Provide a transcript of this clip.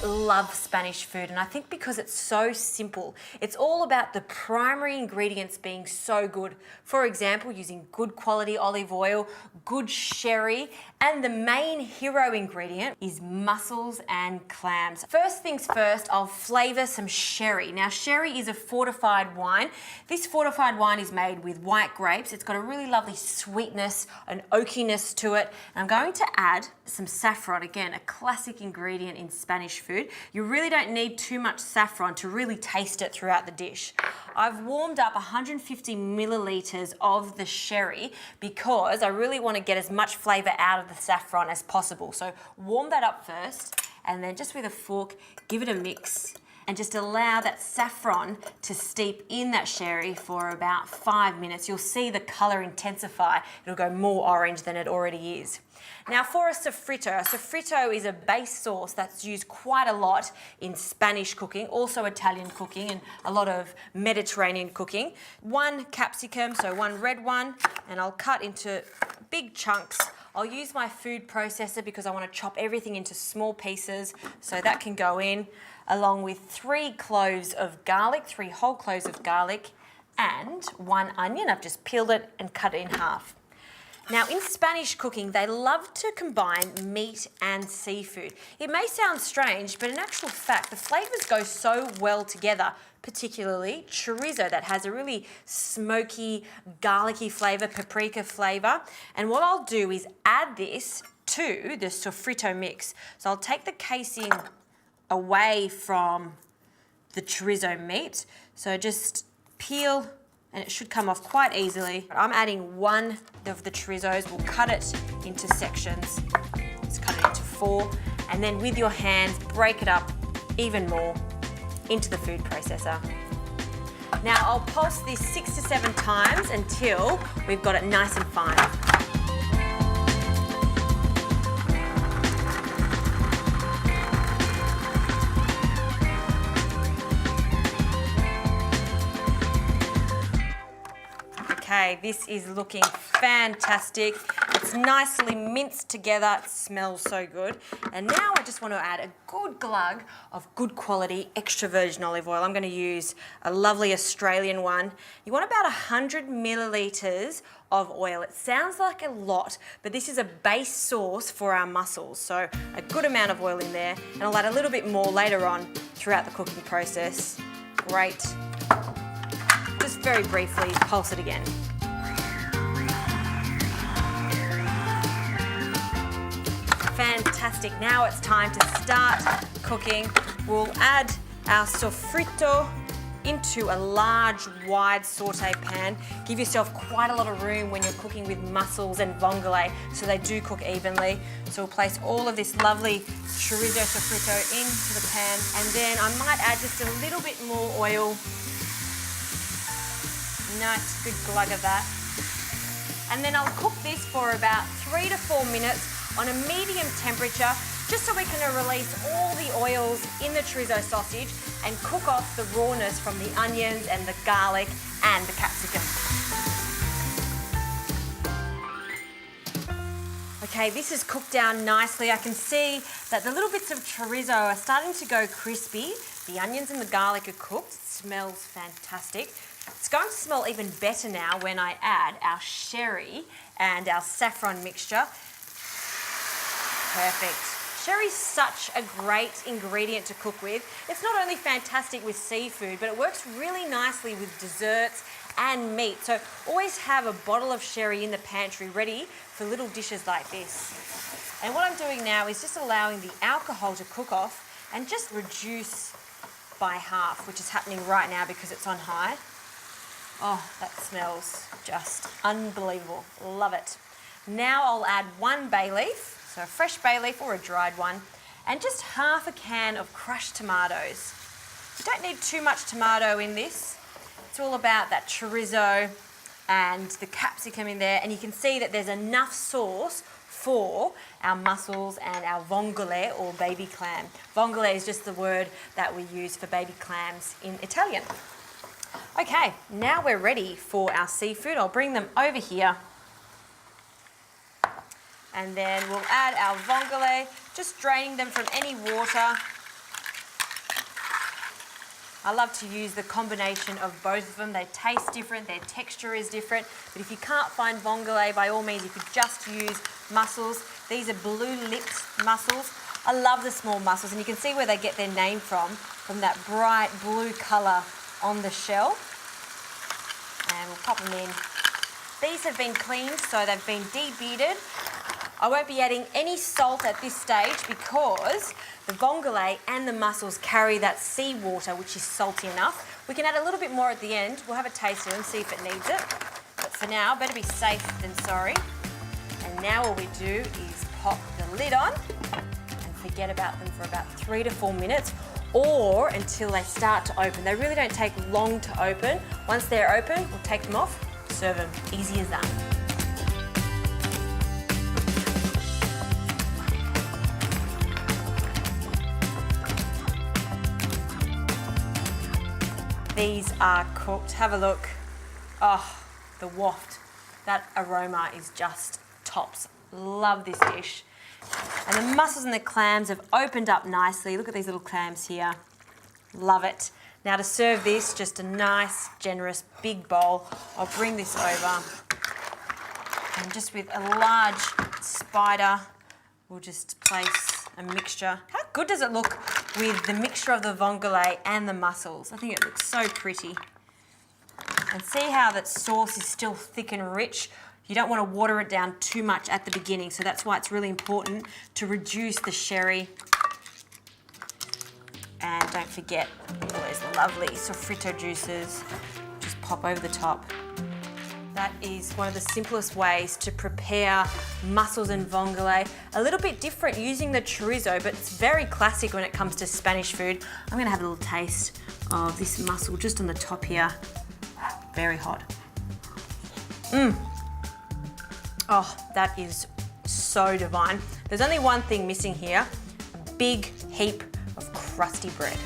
love Spanish food, and I think because it's so simple. It's all about the primary ingredients being so good. For example, using good quality olive oil, good sherry, and the main hero ingredient is mussels and clams. First things first, I'll flavour some sherry. Now, sherry is a fortified wine. This fortified wine is made with white grapes. It's got a really lovely sweetness, an oakiness to it. And I'm going to add some saffron, again, a classic ingredient in Spanish food. You really don't need too much saffron to really taste it throughout the dish. I've warmed up 150 millilitres of the sherry because I really want to get as much flavour out of the saffron as possible. So warm that up first, and then just with a fork, give it a mix and just allow that saffron to steep in that sherry for about 5 minutes. You'll see the colour intensify. It'll go more orange than it already is. Now for a sofrito is a base sauce that's used quite a lot in Spanish cooking, also Italian cooking and a lot of Mediterranean cooking. 1 capsicum, so 1 red one, and I'll cut into big chunks. I'll use my food processor because I want to chop everything into small pieces, so that can go in, along with 3 cloves of garlic, 3 whole cloves of garlic, and 1 onion. I've just peeled it and cut it in half. Now, in Spanish cooking, they love to combine meat and seafood. It may sound strange, but in actual fact, the flavours go so well together, particularly chorizo that has a really smoky, garlicky flavour, paprika flavour. And what I'll do is add this to the sofrito mix. So I'll take the casing away from the chorizo meat. So just peel, and it should come off quite easily. I'm adding 1 of the chorizos. We'll cut it into sections. Let's cut it into 4. And then with your hands, break it up even more into the food processor. Now I'll pulse this 6 to 7 times until we've got it nice and fine. Okay, this is looking fantastic. It's nicely minced together. It smells so good. And now I just want to add a good glug of good quality extra virgin olive oil. I'm going to use a lovely Australian one. You want about 100 millilitres of oil. It sounds like a lot, but this is a base sauce for our mussels. So a good amount of oil in there, and I'll add a little bit more later on throughout the cooking process. Great. Just very briefly, pulse it again. Fantastic. Now it's time to start cooking. We'll add our sofrito into a large, wide saute pan. Give yourself quite a lot of room when you're cooking with mussels and vongole, so they do cook evenly. So we'll place all of this lovely chorizo sofrito into the pan, and then I might add just a little bit more oil. Nice, good glug of that. And then I'll cook this for about 3 to 4 minutes on a medium temperature, just so we can release all the oils in the chorizo sausage and cook off the rawness from the onions and the garlic and the capsicum. Okay, this is cooked down nicely. I can see that the little bits of chorizo are starting to go crispy. The onions and the garlic are cooked. It smells fantastic. It's going to smell even better now when I add our sherry and our saffron mixture. Perfect. Sherry's such a great ingredient to cook with. It's not only fantastic with seafood, but it works really nicely with desserts and meat. So always have a bottle of sherry in the pantry ready for little dishes like this. And what I'm doing now is just allowing the alcohol to cook off and just reduce by half, which is happening right now because it's on high. Oh, that smells just unbelievable. Love it. Now I'll add 1 bay leaf. So a fresh bay leaf or a dried one, and just half a can of crushed tomatoes. You don't need too much tomato in this. It's all about that chorizo and the capsicum in there, and you can see that there's enough sauce for our mussels and our vongole or baby clam. Vongole is just the word that we use for baby clams in Italian. Okay, now we're ready for our seafood. I'll bring them over here. And then we'll add our vongole, just draining them from any water. I love to use the combination of both of them. They taste different, their texture is different. But if you can't find vongole, by all means, you could just use mussels. These are blue-lipped mussels. I love the small mussels, and you can see where they get their name from that bright blue colour on the shell. And we'll pop them in. These have been cleaned, so they've been de-bearded. I won't be adding any salt at this stage because the vongole and the mussels carry that seawater, which is salty enough. We can add a little bit more at the end. We'll have a taste of them, see if it needs it. But for now, better be safe than sorry. And now all we do is pop the lid on and forget about them for about 3 to 4 minutes, or until they start to open. They really don't take long to open. Once they're open, we'll take them off, serve them. Easy as that. These are cooked. Have a look. Oh, the waft. That aroma is just tops. Love this dish. And the mussels and the clams have opened up nicely. Look at these little clams here. Love it. Now to serve this, just a nice, generous, big bowl. I'll bring this over. And just with a large spider, we'll just place a mixture. How good does it look with the mixture of the vongole and the mussels? I think it looks so pretty. And see how that sauce is still thick and rich? You don't want to water it down too much at the beginning, so that's why it's really important to reduce the sherry. And don't forget all those lovely sofrito juices. Just pop over the top. That is one of the simplest ways to prepare mussels and vongole. A little bit different using the chorizo, but it's very classic when it comes to Spanish food. I'm gonna have a little taste of this mussel just on the top here. Very hot. Oh, that is so divine. There's only one thing missing here, a big heap of crusty bread.